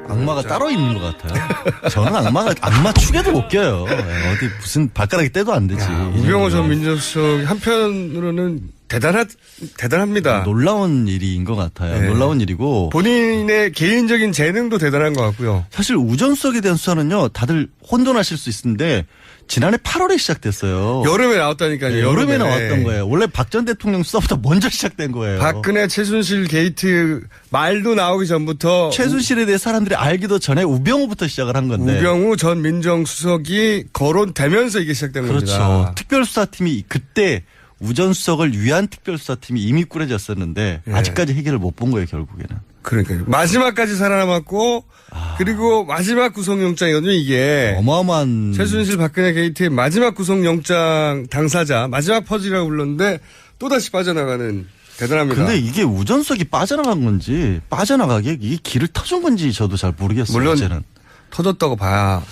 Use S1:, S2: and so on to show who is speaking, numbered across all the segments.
S1: 악마가 따로 있는 것 같아요. 저는 악마 축에도 못 껴요. 어디 무슨 발가락이 떼도 안 되지.
S2: 우병우 전 민정수석 한편으로는 대단합니다.
S1: 놀라운 일인 것 같아요. 네. 놀라운 일이고.
S2: 본인의 개인적인 재능도 대단한 것 같고요.
S1: 사실 우전수석에 대한 수사는요. 다들 혼돈하실 수 있는데 지난해 8월에 시작됐어요.
S2: 여름에 나왔다니까요.
S1: 여름에 나왔던 거예요. 원래 박 전 대통령 수사보다 먼저 시작된 거예요.
S2: 박근혜 최순실 게이트 말도 나오기 전부터.
S1: 최순실에 대해 사람들이 알기도 전에 우병우부터 시작을 한 건데.
S2: 우병우 전 민정수석이 거론되면서 이게 시작된 겁니다.
S1: 그렇죠. 특별수사팀이 그때 우전수석을 위한 특별수사팀이 이미 꾸려졌었는데 예. 아직까지 해결을 못 본 거예요. 결국에는.
S2: 그러니까요. 마지막까지 살아남았고 그리고 마지막 구속영장이거든요. 이게.
S1: 어마어마한.
S2: 최순실 박근혜 게이트의 마지막 구속영장 당사자 마지막 퍼즐이라고 불렀는데 또다시 빠져나가는 대단합니다.
S1: 근데 이게 우전수석이 빠져나간 건지 빠져나가게 이게 길을 터준 건지 저도 잘 모르겠어요.
S2: 물론
S1: 이제는.
S2: 터졌다고 봐야.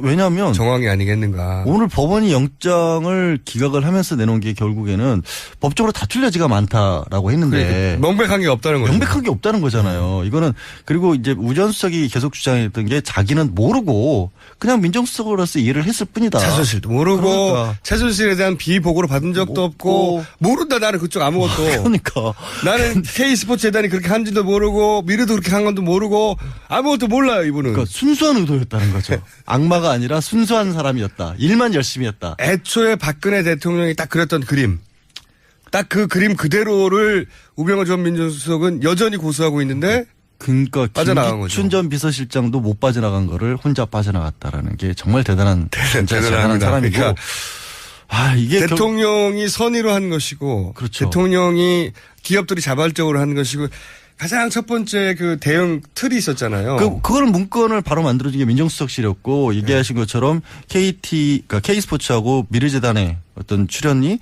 S1: 왜냐면.
S2: 정황이 아니겠는가.
S1: 오늘 법원이 영장을 기각을 하면서 내놓은 게 결국에는 법적으로 다툴 여지가 많다라고 했는데.
S2: 그러니까 명백한 게 없다는 거죠.
S1: 명백한 게 없다는 거잖아요. 이거는 그리고 이제 우전수석이 계속 주장했던 게 자기는 모르고 그냥 민정수석으로서 일을 했을 뿐이다.
S2: 최순실도 모르고 그러니까. 최순실에 대한 비보고를 받은 적도 없고 모른다 나는 그쪽 아무것도.
S1: 그러니까.
S2: 나는 K스포츠재단이 그렇게 한지도 모르고 미르도 그렇게 한 건도 모르고 아무것도 몰라요 이분은.
S1: 그러니까 순수한 의도였다는 거죠. 악마가 아니라 순수한 사람이었다. 일만 열심히 했다.
S2: 애초에 박근혜 대통령이 딱 그렸던 그림. 딱 그 그림 그대로를 우병우 전 민정수석은 여전히 고수하고 있는데
S1: 그러니까
S2: 빠져나간 거죠.
S1: 김기춘 전 비서실장도 못 빠져나간 거를 혼자 빠져나갔다라는 게 정말 대단한 사람이고.
S2: 그러니까
S1: 이게
S2: 대통령이 선의로 한 것이고
S1: 그렇죠.
S2: 대통령이 기업들이 자발적으로 한 것이고 가장 첫 번째 그 대응 틀이 있었잖아요.
S1: 그걸 문건을 바로 만들어준 게 민정수석실이었고 얘기하신 것처럼 그러니까 K스포츠하고 미르재단의 어떤 출연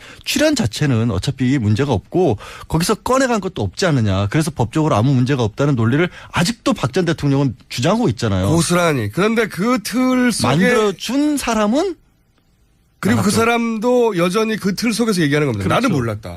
S1: 자체는 어차피 문제가 없고 거기서 꺼내간 것도 없지 않느냐. 그래서 법적으로 아무 문제가 없다는 논리를 아직도 박 전 대통령은 주장하고 있잖아요.
S2: 고스란히. 그런데 그 틀 속에
S1: 만들어준 사람은
S2: 그리고 그 사람도 여전히 그 틀 속에서 얘기하는 겁니다.
S1: 그렇죠.
S2: 나는 몰랐다.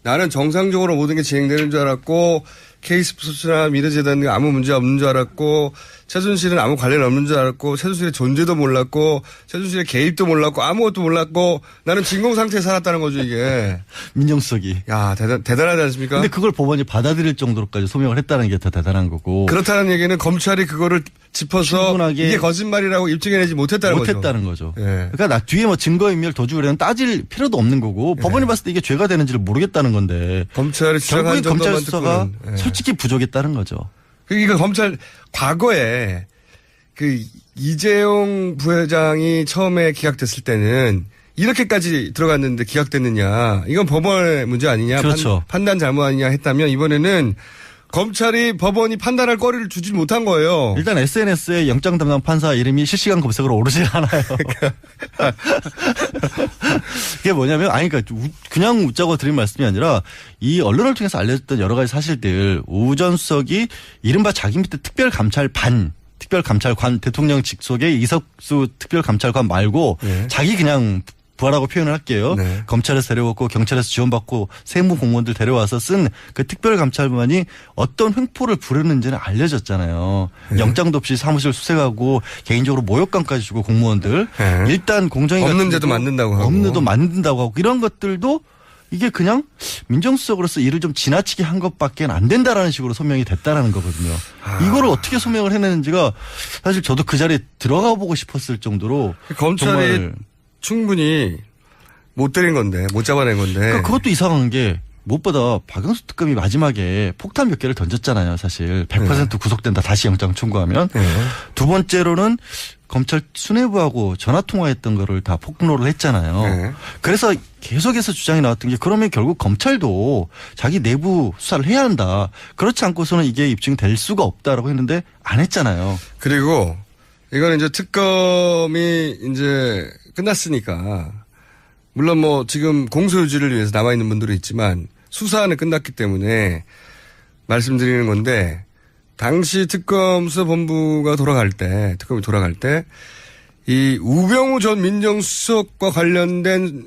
S2: 나는 정상적으로 모든 게 진행되는 줄 알았고 K스포츠나 미르재단은 아무 문제 없는 줄 알았고 최순실은 아무 관련 없는 줄 알았고 최순실의 존재도 몰랐고 최순실의 개입도 몰랐고 아무것도 몰랐고 나는 진공 상태에 살았다는 거죠 이게.
S1: 민정수석이.
S2: 야 대단하지 않습니까?
S1: 근데 그걸 법원이 받아들일 정도로까지 소명을 했다는 게 더 대단한 거고.
S2: 그렇다는 얘기는 검찰이 그거를 짚어서 이게 거짓말이라고 입증해내지 못했다는
S1: 거죠. 네. 그러니까 뒤에 뭐 증거인멸 도주를 따질 필요도 없는 거고 법원이 봤을 때 이게 죄가 되는지를 모르겠다는 건데.
S2: 검찰이
S1: 결국에 검찰 수사가 솔직히 부족했다는 거죠.
S2: 그러니까 검찰 과거에 그 이재용 부회장이 처음에 기각됐을 때는 이렇게까지 들어갔는데 기각됐느냐. 이건 법원의 문제 아니냐.
S1: 그렇죠.
S2: 판단 잘못 아니냐 했다면 이번에는 검찰이 법원이 판단할 거리를 주지 못한 거예요.
S1: 일단 SNS에 영장 담당 판사 이름이 실시간 검색으로 오르지 않아요. 그게 뭐냐면 그러니까 그냥 웃자고 드린 말씀이 아니라 이 언론을 통해서 알려졌던 여러 가지 사실들 우전수석이 이른바 자기 밑에 특별감찰관 대통령 직속의 이석수 특별감찰관 말고 자기 그냥 부하라고 표현을 할게요. 네. 검찰에서 데려왔고 경찰에서 지원받고 세무 공무원들 데려와서 쓴 그 특별감찰관이 어떤 횡포를 부르는지는 알려졌잖아요. 네. 영장도 없이 사무실 수색하고 개인적으로 모욕감까지 주고 공무원들. 네. 일단 공정위가
S2: 없는 데도 만든다고 하고.
S1: 없는 데도 만든다고 하고 이런 것들도 이게 그냥 민정수석으로서 일을 좀 지나치게 한 것밖에 안 된다라는 식으로 소명이 됐다라는 거거든요. 이거를 어떻게 소명을 해내는지가 사실 저도 그 자리에 들어가 보고 싶었을 정도로
S2: 검찰이 정말 충분히 못 때린 건데, 못 잡아낸 건데.
S1: 그러니까 그것도 이상한 게 무엇보다 박영수 특검이 마지막에 폭탄 몇 개를 던졌잖아요, 사실. 100% 구속된다, 다시 영장 청구하면. 두 번째로는 검찰 수뇌부하고 전화통화했던 거를 다 폭로를 했잖아요. 그래서 계속해서 주장이 나왔던 게 그러면 결국 검찰도 자기 내부 수사를 해야 한다. 그렇지 않고서는 이게 입증될 수가 없다라고 했는데 안 했잖아요.
S2: 그리고 이건 이제 특검이 이제 끝났으니까 물론 뭐 지금 공소유지를 위해서 남아있는 분들은 있지만 수사는 끝났기 때문에 말씀드리는 건데 당시 특검 수사본부가 특검이 돌아갈 때 이 우병우 전 민정수석과 관련된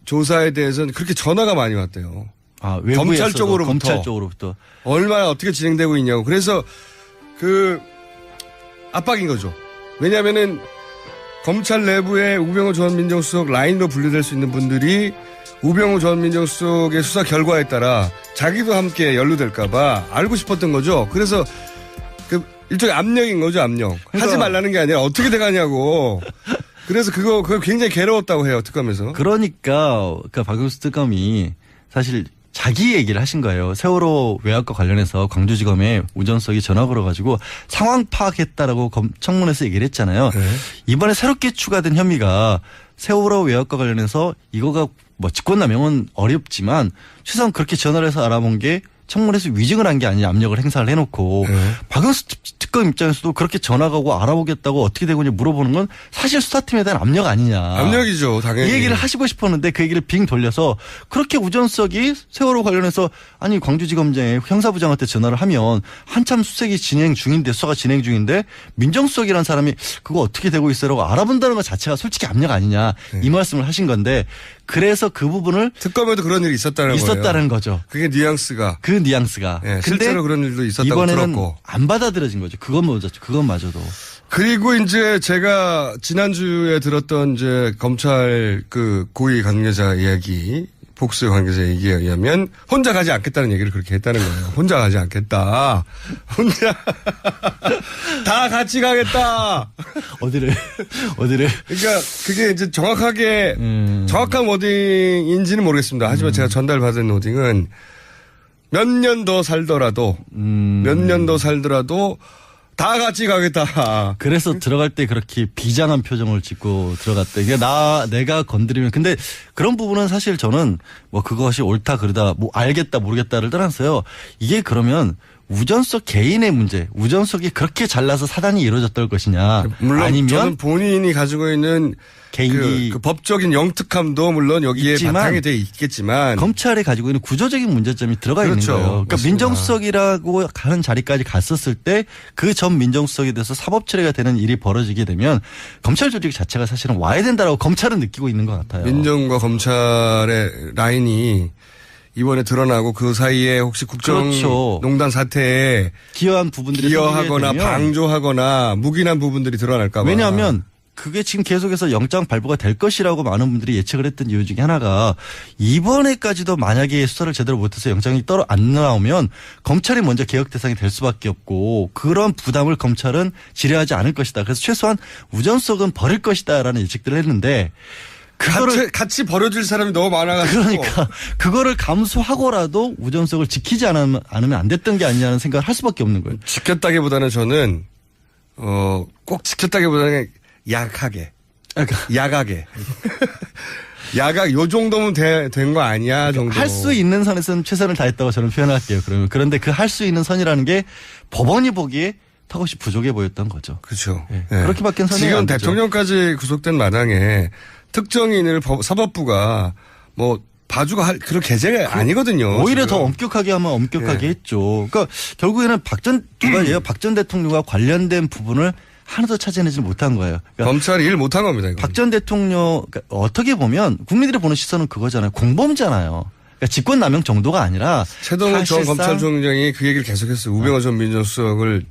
S2: 조사에 대해서는 그렇게 전화가 많이 왔대요.
S1: 검찰 쪽으로부터.
S2: 얼마나 어떻게 진행되고 있냐고. 그래서 그 압박인 거죠. 왜냐하면은 검찰 내부에 우병우 전 민정수석 라인으로 분류될 수 있는 분들이 우병우 전 민정수석의 수사 결과에 따라 자기도 함께 연루될까봐 알고 싶었던 거죠. 그래서 그 일종의 압력인 거죠, 압력. 하지 말라는 게 아니라 어떻게 돼가냐고. 그래서 그거 굉장히 괴로웠다고 해요, 특검에서.
S1: 그러니까 박용수 특검이 사실 자기 얘기를 하신 거예요. 세월호 외압과 관련해서 광주지검에 우전석이 전화 걸어가지고 상황 파악했다라고 청문회에서 얘기를 했잖아요.
S2: 네.
S1: 이번에 새롭게 추가된 혐의가 세월호 외압과 관련해서 이거가 뭐 직권남용은 어렵지만 최소한 그렇게 전화를 해서 알아본 게 청문회에서 위증을 한 게 아니냐 압력을 행사를 해놓고 박영수 특검 입장에서도 그렇게 전화가 오고 알아보겠다고 어떻게 되고 있냐 물어보는 건 사실 수사팀에 대한 압력 아니냐.
S2: 압력이죠, 당연히.
S1: 이 얘기를 하시고 싶었는데 그 얘기를 빙 돌려서 그렇게 우전석이 세월호 관련해서 아니 광주지검장에 형사부장한테 전화를 하면 한참 수색이 진행 중인데 수사가 진행 중인데 민정수석이라는 사람이 그거 어떻게 되고 있어라고 알아본다는 것 자체가 솔직히 압력 아니냐 이 말씀을 하신 건데 그래서 그 부분을
S2: 특검에도 그런 일이 있었다는
S1: 거죠.
S2: 그게 뉘앙스가.
S1: 그 뉘앙스가.
S2: 네, 실제로 그런 일도 있었다고
S1: 이번에는
S2: 들었고.
S1: 안 받아들여진 거죠. 그것마저도.
S2: 그리고 이제 제가 지난주에 들었던 이제 검찰 그 고위 관계자 이야기, 복수 관계자 얘기에 의하면 혼자 가지 않겠다는 얘기를 그렇게 했다는 거예요. 혼자 가지 않겠다. 혼자 다 같이 가겠다.
S1: 어디를?
S2: 그러니까 그게 이제 정확한 워딩인지는 모르겠습니다. 하지만 제가 전달받은 워딩은 몇 년 더 살더라도 다 같이 가겠다.
S1: 그래서 들어갈 때 그렇게 비장한 표정을 짓고 들어갔대. 이게 내가 건드리면. 근데 그런 부분은 사실 저는 뭐 그것이 옳다 그러다 뭐 알겠다 모르겠다를 떠나서요. 이게 그러면 우전석 개인의 문제, 우전석이 그렇게 잘나서 사단이 이루어졌던 것이냐.
S2: 물론
S1: 아니면
S2: 저는 본인이 가지고 있는
S1: 개인이
S2: 그 법적인 영특함도 물론 여기에 바탕이 돼 있겠지만
S1: 검찰이 가지고 있는 구조적인 문제점이 들어가 있는 거예요. 그러니까
S2: 맞습니다.
S1: 민정수석이라고 하는 자리까지 갔었을 때 그 전 민정수석에 대해서 사법 처리가 되는 일이 벌어지게 되면 검찰 조직 자체가 사실은 와야 된다라고 검찰은 느끼고 있는 것 같아요.
S2: 민정과 검찰의 라인이 이번에 드러나고 그 사이에 혹시 국정농단 사태에
S1: 기여한 부분들이
S2: 기여하거나 방조하거나 묵인한 부분들이 드러날까 봐.
S1: 왜냐하면 그게 지금 계속해서 영장 발부가 될 것이라고 많은 분들이 예측을 했던 이유 중에 하나가 이번에까지도 만약에 수사를 제대로 못해서 영장이 안 나오면 검찰이 먼저 개혁 대상이 될 수밖에 없고 그런 부담을 검찰은 지뢰하지 않을 것이다. 그래서 최소한 우전석은 버릴 것이다라는 예측들을 했는데 그거를
S2: 같이 버려줄 사람이 너무 많아가지고.
S1: 그러니까 그거를 감수하고라도 우전석을 지키지 않으면 안 됐던 게 아니냐는 생각을 할 수밖에 없는 거예요.
S2: 지켰다기보다는 저는 꼭 지켰다기보다는 약하게. 야각 요 정도면 된 거 아니야 정도.
S1: 할 수 있는 선에서는 최선을 다했다고 저는 표현할게요. 그런데 그 할 수 있는 선이라는 게 법원이 보기에 턱없이 부족해 보였던 거죠.
S2: 그렇죠.
S1: 네. 그렇게밖에 선이
S2: 지금
S1: 안 되죠.
S2: 대통령까지 구속된 마당에 특정인을 사법부가 뭐 봐주고 그런 계제가 아니거든요.
S1: 오히려
S2: 지금.
S1: 더 엄격하게 하면 엄격하게 했죠. 그러니까 결국에는 박 전 대통령과 관련된 부분을 하나도 찾아내지 못한 거예요. 그러니까
S2: 검찰이 일 못한 겁니다.
S1: 박 전 대통령 그러니까 어떻게 보면 국민들이 보는 시선은 그거잖아요. 공범잖아요. 그러니까 직권남용 정도가 아니라
S2: 최동욱 전 검찰총장이 그 얘기를 계속했어요. 우병우 전 민정수석을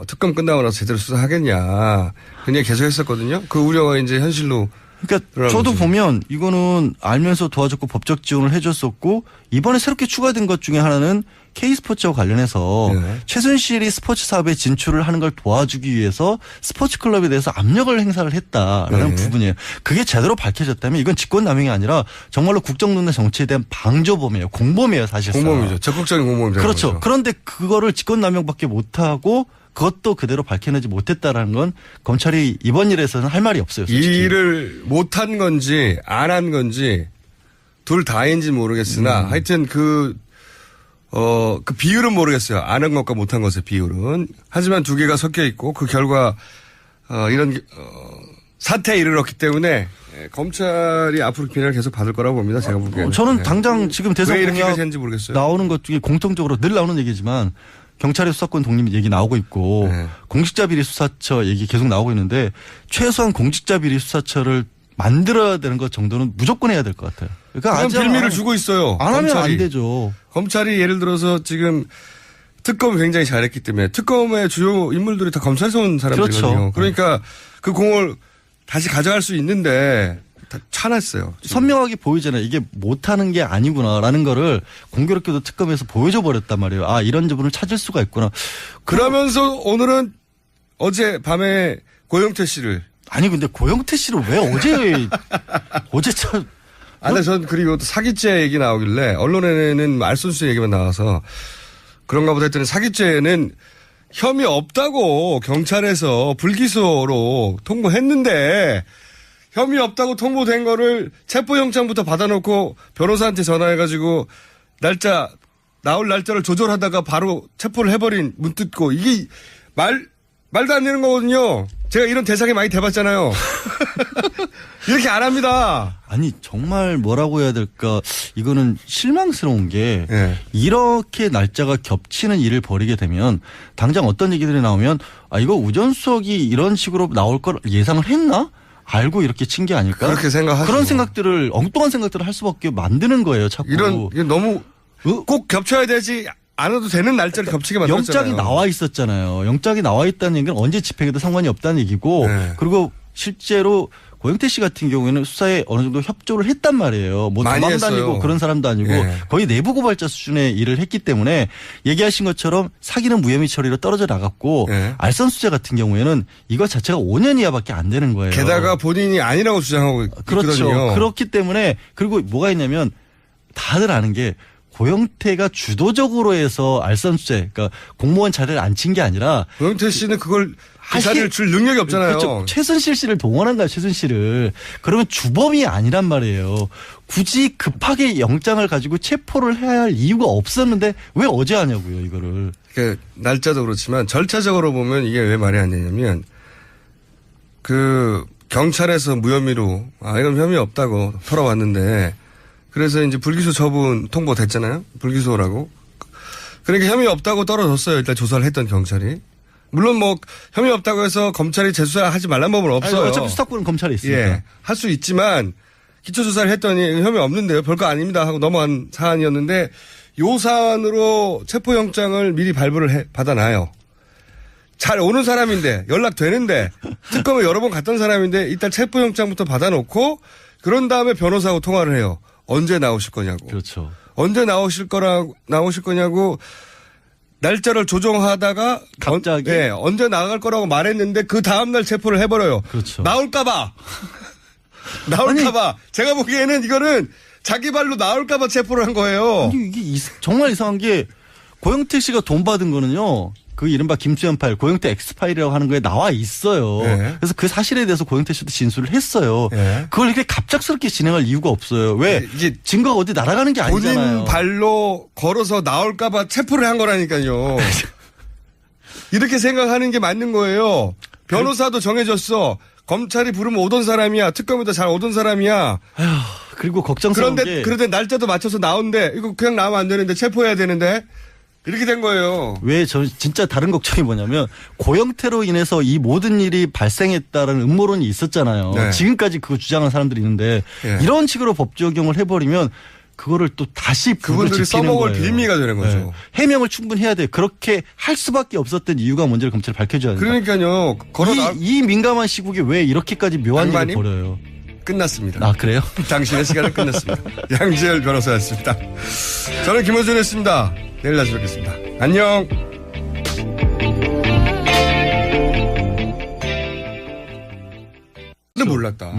S2: 특검 끝나고 나서 제대로 수사하겠냐. 그냥 계속했었거든요. 그 우려가 이제 현실로.
S1: 그러니까 저도 보면 이거는 알면서 도와줬고 법적 지원을 해줬었고 이번에 새롭게 추가된 것 중에 하나는 K스포츠와 관련해서 최순실이 스포츠 사업에 진출을 하는 걸 도와주기 위해서 스포츠 클럽에 대해서 압력을 행사를 했다라는 부분이에요. 그게 제대로 밝혀졌다면 이건 직권남용이 아니라 정말로 국정농단 정치에 대한 방조범이에요. 공범이에요 사실상.
S2: 공범이죠. 적극적인 공범이죠.
S1: 그렇죠. 그런데 그거를 직권남용밖에 못하고 그것도 그대로 밝혀내지 못했다라는 건 검찰이 이번 일에서는 할 말이 없어요. 솔직히.
S2: 이 일을 못한 건지 안 한 건지 둘 다인지 모르겠으나 하여튼 그 비율은 모르겠어요. 안 한 것과 못한 것의 비율은. 하지만 두 개가 섞여 있고 그 결과 이런 사태에 이르렀기 때문에 검찰이 앞으로 비난을 계속 받을 거라고 봅니다. 제가 보기에는.
S1: 저는 당장 지금 대선 공약
S2: 모르겠어요.
S1: 나오는 것 중에 공통적으로 늘 나오는 얘기지만 경찰의 수사권 독립 얘기 나오고 있고 공직자 비리 수사처 얘기 계속 나오고 있는데 최소한 공직자 비리 수사처를 만들어야 되는 것 정도는 무조건 해야 될 것 같아요. 그러니까
S2: 그런 빌미를 주고 있어요.
S1: 안 하면 안 되죠.
S2: 검찰이 예를 들어서 지금 특검을 굉장히 잘했기 때문에 특검의 주요 인물들이 다 검찰에서 온 사람들이거든요.
S1: 그렇죠.
S2: 그러니까 그 공을 다시 가져갈 수 있는데 다 차놨어요. 지금.
S1: 선명하게 보이잖아요. 이게 못하는 게 아니구나라는 거를 공교롭게도 특검에서 보여줘 버렸단 말이에요. 아, 이런 부분을 찾을 수가 있구나.
S2: 그러면서 오늘은 어제 밤에 고영태 씨를
S1: 아니 근데 고영태 씨를 왜 어제 참
S2: 근데 전 그리고 또 사기죄 얘기 나오길래 언론에는 알선수 얘기만 나와서 그런가 보다 했더니 사기죄는 혐의 없다고 경찰에서 불기소로 통보했는데 혐의 없다고 통보된 거를 체포영장부터 받아놓고 변호사한테 전화해가지고 나올 날짜를 조절하다가 바로 체포를 해버린 문 뜯고 이게 말도 안 되는 거거든요. 제가 이런 대상에 많이 대봤잖아요. 이렇게 안 합니다.
S1: 아니 정말 뭐라고 해야 될까 이거는 실망스러운 게
S2: 네.
S1: 이렇게 날짜가 겹치는 일을 벌이게 되면 당장 어떤 얘기들이 나오면 아 이거 우전수석이 이런 식으로 나올 걸 예상을 했나? 알고 이렇게 친 게 아닐까?
S2: 그렇게 생각하죠.
S1: 그런 생각들을 엉뚱한 생각들을 할 수밖에 만드는 거예요. 자꾸
S2: 이게 너무 꼭 겹쳐야 되지 않아도 되는 날짜를 겹치게 만들었잖아요.
S1: 영장이 나와 있었잖아요. 영장이 나와 있다는 얘기는 언제 집행해도 상관이 없다는 얘기고
S2: 네.
S1: 그리고 실제로 고영태 씨 같은 경우에는 수사에 어느 정도 협조를 했단 말이에요. 뭐
S2: 많이
S1: 도망다니고
S2: 했어요.
S1: 그런 사람도 아니고
S2: 네.
S1: 거의 내부 고발자 수준의 일을 했기 때문에 얘기하신 것처럼 사기는 무혐의 처리로 떨어져 나갔고
S2: 네.
S1: 알선수재 같은 경우에는 이거 자체가 5년 이하밖에 안 되는 거예요.
S2: 게다가 본인이 아니라고 주장하고
S1: 그렇죠.
S2: 있거든요.
S1: 그렇기 때문에 그리고 뭐가 있냐면 다들 아는 게 고영태가 주도적으로 해서 알선수재 그러니까 공무원 자리를 앉힌 게 아니라
S2: 고영태 씨는 그걸 그 자리를 줄 능력이 없잖아요.
S1: 그렇죠. 최순실 씨를 동원한 거야, 최순실을. 그러면 주범이 아니란 말이에요. 굳이 급하게 영장을 가지고 체포를 해야 할 이유가 없었는데 왜 어제 하냐고요, 이거를.
S2: 그러니까 날짜도 그렇지만 절차적으로 보면 이게 왜 말이 안 되냐면 그 경찰에서 무혐의로 이건 혐의 없다고 털어왔는데 그래서 이제 불기소 처분 통보됐잖아요. 불기소라고. 그러니까 혐의 없다고 떨어졌어요. 일단 조사를 했던 경찰이. 물론 뭐 혐의 없다고 해서 검찰이 재수사하지 말란 법은 없어요.
S1: 아니, 어차피 수사권은 검찰에 있으니까.
S2: 예, 할 수 있지만 기초조사를 했더니 혐의 없는데요. 별거 아닙니다 하고 넘어간 사안이었는데 요 사안으로 체포영장을 미리 발부를 받아놔요. 잘 오는 사람인데 연락되는데 특검에 여러 번 갔던 사람인데 일단 체포영장부터 받아놓고 그런 다음에 변호사하고 통화를 해요. 언제 나오실 거냐고.
S1: 그렇죠.
S2: 언제 나오실 거냐고 날짜를 조정하다가
S1: 갑자기
S2: 언제 나갈 거라고 말했는데 그 다음날 체포를 해버려요.
S1: 그렇죠.
S2: 나올까봐. 제가 보기에는 이거는 자기 발로 나올까봐 체포를 한 거예요.
S1: 아니, 이게 정말 이상한 게 고영태 씨가 돈 받은 거는요. 그 이른바 김수현 파일, 고영태 X파일이라고 하는 거에 나와 있어요.
S2: 네.
S1: 그래서 그 사실에 대해서 고영태 씨도 진술을 했어요.
S2: 네.
S1: 그걸 이렇게 갑작스럽게 진행할 이유가 없어요. 왜?
S2: 이게
S1: 증거가 어디 날아가는 게 아니잖아요.
S2: 본인 발로 걸어서 나올까봐 체포를 한 거라니까요. 이렇게 생각하는 게 맞는 거예요. 변호사도 정해졌어. 검찰이 부르면 오던 사람이야. 특검에도 잘 오던 사람이야.
S1: 그리고 걱정스러운 게
S2: 그런데 날짜도 맞춰서 나온대. 이거 그냥 나오면 안 되는데 체포해야 되는데. 이렇게 된 거예요.
S1: 왜 저 진짜 다른 걱정이 뭐냐면 고영태로 인해서 이 모든 일이 발생했다는 음모론이 있었잖아요.
S2: 네.
S1: 지금까지 그거 주장한 사람들이 있는데
S2: 네.
S1: 이런 식으로 법 적용을 해버리면 그거를 또 다시
S2: 그분들이 써먹을 빌미가 되는 거죠.
S1: 네. 해명을 충분히 해야 돼요. 그렇게 할 수밖에 없었던 이유가 뭔지를 검찰이 밝혀줘야 된다.
S2: 그러니까요.
S1: 이 민감한 시국에 왜 이렇게까지 묘한 일을
S2: 양반님?
S1: 벌여요.
S2: 끝났습니다.
S1: 아 그래요?
S2: 당신의 시간은 끝났습니다. 양지열 변호사였습니다. 저는 김호준이었습니다. 내일 다시 뵙겠습니다. 안녕. 근데 몰랐다.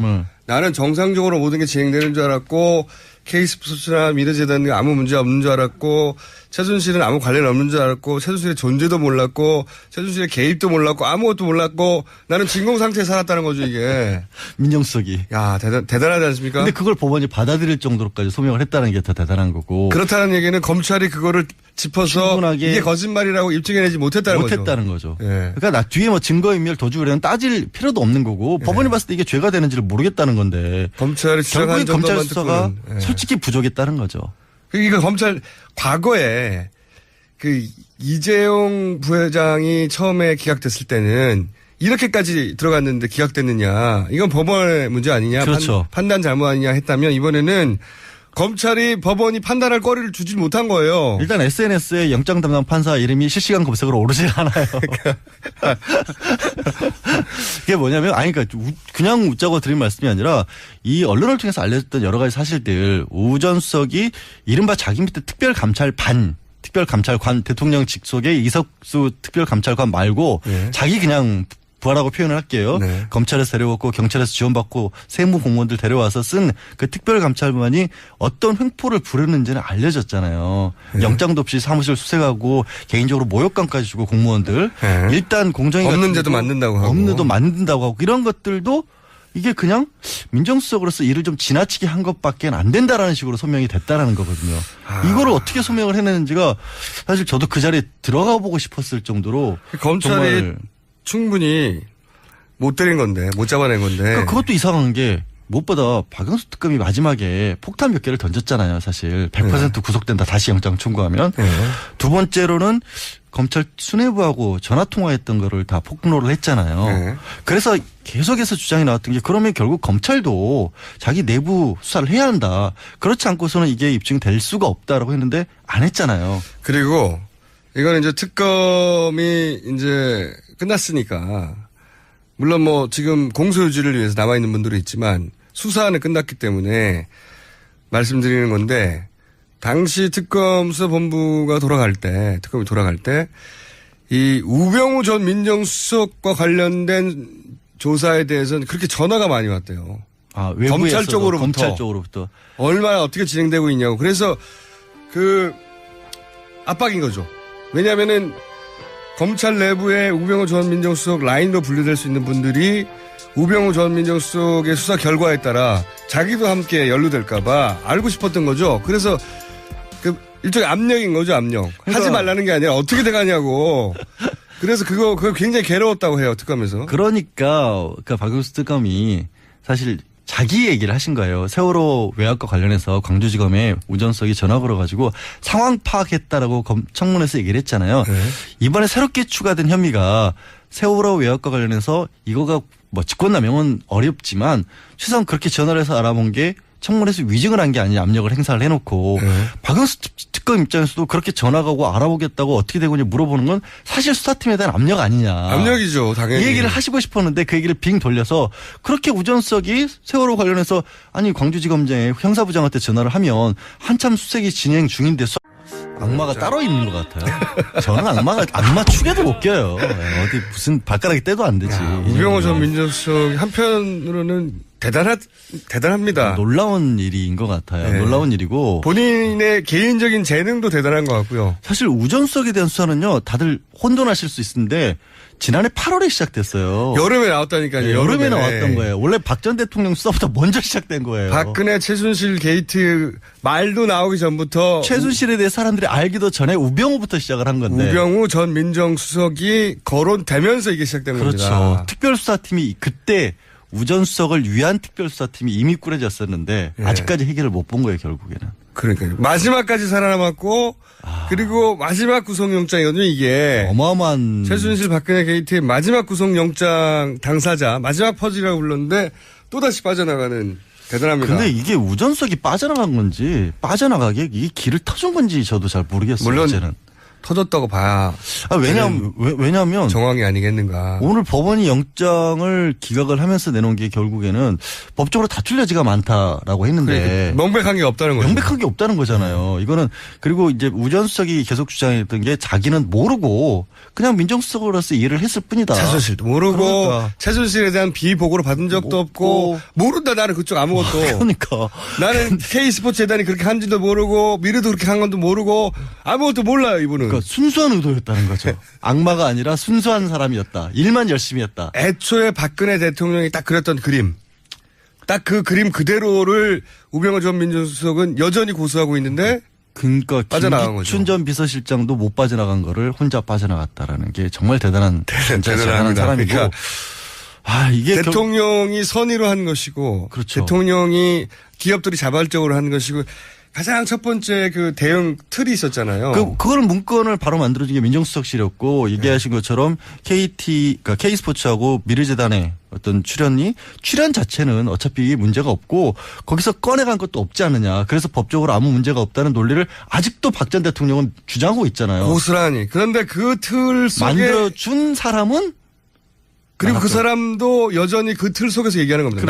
S2: 나는 정상적으로 모든 게 진행되는 줄 알았고 K스포츠나 미래재단 아무 문제 없는 줄 알았고 최순실은 아무 관련 없는 줄 알았고 최순실의 존재도 몰랐고 최순실의 개입도 몰랐고 아무것도 몰랐고 나는 진공 상태에 살았다는 거죠 이게.
S1: 민정수석이.
S2: 야 대단하지 않습니까?
S1: 근데 그걸 법원이 받아들일 정도로까지 소명을 했다는 게 더 대단한 거고.
S2: 그렇다는 얘기는 검찰이 그거를 짚어서
S1: 충분하게
S2: 이게 거짓말이라고 입증해내지 못했다는
S1: 거죠.
S2: 예.
S1: 그러니까 나 뒤에 뭐 증거인멸 도주를 따질 필요도 없는 거고 법원이 봤을 때 이게 죄가 되는지를 모르겠다는 건데.
S2: 검찰이 주장한
S1: 결국에 검찰
S2: 정도만
S1: 수사가
S2: 듣고는. 예.
S1: 솔직히 부족했다는 거죠.
S2: 그러니까 검찰 과거에 그 이재용 부회장이 처음에 기각됐을 때는 이렇게까지 들어갔는데 기각됐느냐. 이건 법원의 문제 아니냐.
S1: 그렇죠.
S2: 판단 잘못 아니냐 했다면 이번에는 검찰이 법원이 판단할 거리를 주지 못한 거예요.
S1: 일단 SNS에 영장 담당 판사 이름이 실시간 검색으로 오르질 않아요. 그게 뭐냐면, 그러니까 그냥 웃자고 드린 말씀이 아니라 이 언론을 통해서 알려졌던 여러 가지 사실들, 오 전 수석이 이른바 자기 밑에 특별감찰관 대통령 직속의 이석수 특별감찰관 말고 자기 그냥 부하라고 표현을 할게요.
S2: 네.
S1: 검찰에서 데려왔고 경찰에서 지원받고 세무 공무원들 데려와서 쓴 그 특별감찰관이 어떤 횡포를 부르는지는 알려졌잖아요.
S2: 네.
S1: 영장도 없이 사무실 수색하고 개인적으로 모욕감까지 주고 공무원들.
S2: 네.
S1: 일단 공정위가
S2: 없는 데도 만든다고 하고.
S1: 없는 데도 만든다고 하고 이런 것들도 이게 그냥 민정수석으로서 일을 좀 지나치게 한 것밖에 안 된다라는 식으로 소명이 됐다라는 거거든요. 이거를 어떻게 소명을 해내는지가 사실 저도 그 자리에 들어가 보고 싶었을 정도로
S2: 검찰이
S1: 정말
S2: 충분히 못 때린 건데, 못 잡아낸 건데.
S1: 그러니까 그것도 이상한 게 무엇보다 박영수 특검이 마지막에 폭탄 몇 개를 던졌잖아요. 사실 100% 구속된다. 다시 영장 청구하면. 두 번째로는 검찰 수뇌부하고 전화 통화했던 거를 다 폭로를 했잖아요. 그래서 계속해서 주장이 나왔던 게 그러면 결국 검찰도 자기 내부 수사를 해야 한다. 그렇지 않고서는 이게 입증될 수가 없다라고 했는데 안 했잖아요.
S2: 그리고 이거는 이제 특검이 이제 끝났으니까 물론 뭐 지금 공소유지를 위해서 남아 있는 분들이 있지만 수사는 끝났기 때문에 말씀드리는 건데 당시 특검 수사본부가 특검이 돌아갈 때 이 우병우 전 민정수석과 관련된 조사에 대해서는 그렇게 전화가 많이 왔대요. 검찰 쪽으로부터 얼마나 어떻게 진행되고 있냐고. 그래서 그 압박인 거죠. 왜냐하면은 검찰 내부에 우병우 전 민정수석 라인으로 분류될 수 있는 분들이 우병우 전 민정수석의 수사 결과에 따라 자기도 함께 연루될까봐 알고 싶었던 거죠. 그래서 그 일종의 압력인 거죠, 압력.
S1: 그러니까
S2: 하지 말라는 게 아니라 어떻게 돼가냐고. 그래서 그거 굉장히 괴로웠다고 해요, 특검에서.
S1: 그러니까 박영수 특검이 사실 자기 얘기를 하신 거예요. 세월호 외압과 관련해서 광주지검에 우전석이 전화 걸어가지고 상황 파악했다라고 청문회에서 얘기를 했잖아요. 이번에 새롭게 추가된 혐의가 세월호 외압과 관련해서 이거가 뭐 직권남용은 어렵지만 최소한 그렇게 전화를 해서 알아본 게 청문회에서 위증을 한 게 아니냐 압력을 행사를 해놓고 박영수 특검 입장에서도 그렇게 전화가 오고 알아보겠다고 어떻게 되고 있냐 물어보는 건 사실 수사팀에 대한 압력 아니냐.
S2: 압력이죠, 당연히.
S1: 이 얘기를 하시고 싶었는데 그 얘기를 빙 돌려서 그렇게 우전석이 세월호 관련해서 아니 광주지검장에 형사부장한테 전화를 하면 한참 수색이 진행 중인데 악마가 따로 있는 것 같아요. 저는 악마 축에도 못 껴요. 어디 무슨 발가락이 떼도 안 되지.
S2: 우병우 전 민정수석이 한편으로는 대단합니다.
S1: 놀라운 일인 것 같아요. 놀라운 일이고.
S2: 본인의 개인적인 재능도 대단한 것 같고요.
S1: 사실 우전석에 대한 수사는요. 다들 혼돈하실 수 있는데 지난해 8월에 시작됐어요.
S2: 여름에 나왔다니까요.
S1: 네, 여름에 나왔던 거예요. 원래 박 전 대통령 수사보다 먼저 시작된 거예요.
S2: 박근혜 최순실 게이트 말도 나오기 전부터
S1: 최순실에 대해 사람들이 알기도 전에 우병우부터 시작을 한 건데.
S2: 우병우 전 민정수석이 거론되면서 이게 시작된 겁니다.
S1: 그렇죠. 특별수사팀이 그때 우전수석을 위한 특별수사팀이 이미 꾸려졌었는데 아직까지 해결을 못 본 거예요. 결국에는.
S2: 그러니까요. 마지막까지 살아남았고 그리고 마지막 구속영장이거든요. 이게.
S1: 어마어마한.
S2: 최순실 박근혜 게이트의 마지막 구속영장 당사자 마지막 퍼즐이라고 불렀는데 또다시 빠져나가는 대단합니다.
S1: 근데 이게 우전석이 빠져나간 건지 빠져나가게 이게 길을 터준 건지 저도 잘 모르겠어요.
S2: 물론
S1: 이제는.
S2: 터졌다고 봐야.
S1: 왜냐하면
S2: 정황이 아니겠는가.
S1: 오늘 법원이 영장을 기각을 하면서 내놓은 게 결국에는 법적으로 다툴 여지가 많다라고 했는데
S2: 명백한 게 없다는 거죠.
S1: 명백한 게 없다는 거잖아요. 이거는 그리고 이제 우전수석이 계속 주장했던 게 자기는 모르고 그냥 민정수석으로서 일을 했을 뿐이다.
S2: 최순실도 모르고
S1: 그러니까.
S2: 최순실에 대한 비보고를 받은 적도 없고 모른다 나는 그쪽 아무것도.
S1: 그러니까
S2: 나는 K스포츠재단이 그렇게 한지도 모르고 미르도 그렇게 한 건도 모르고 아무것도 몰라요 이분은.
S1: 그러니까 순수한 의도였다는 거죠. 악마가 아니라 순수한 사람이었다. 일만 열심히 했다.
S2: 애초에 박근혜 대통령이 딱 그렸던 그림. 딱 그 그림 그대로를 우병우 전 민정수석은 여전히 고수하고 있는데
S1: 그러니까
S2: 빠져나간 거죠.
S1: 김기춘 전 비서실장도 못 빠져나간 거를 혼자 빠져나갔다라는 게 정말 대단한 대단한 사람이고.
S2: 그러니까
S1: 이게
S2: 대통령이 선의로 한 것이고
S1: 그렇죠.
S2: 대통령이 기업들이 자발적으로 한 것이고 가장 첫 번째 그 대응 틀이 있었잖아요.
S1: 그거를 문건을 바로 만들어준 게 민정수석실이었고 얘기하신 것처럼 그러니까 K스포츠하고 미르재단의 어떤 출연 자체는 어차피 문제가 없고 거기서 꺼내간 것도 없지 않느냐. 그래서 법적으로 아무 문제가 없다는 논리를 아직도 박 전 대통령은 주장하고 있잖아요.
S2: 고스란히. 그런데 그 틀 속에
S1: 만들어준 사람은
S2: 그리고 그 사람도 여전히 그 틀 속에서 얘기하는 겁니다.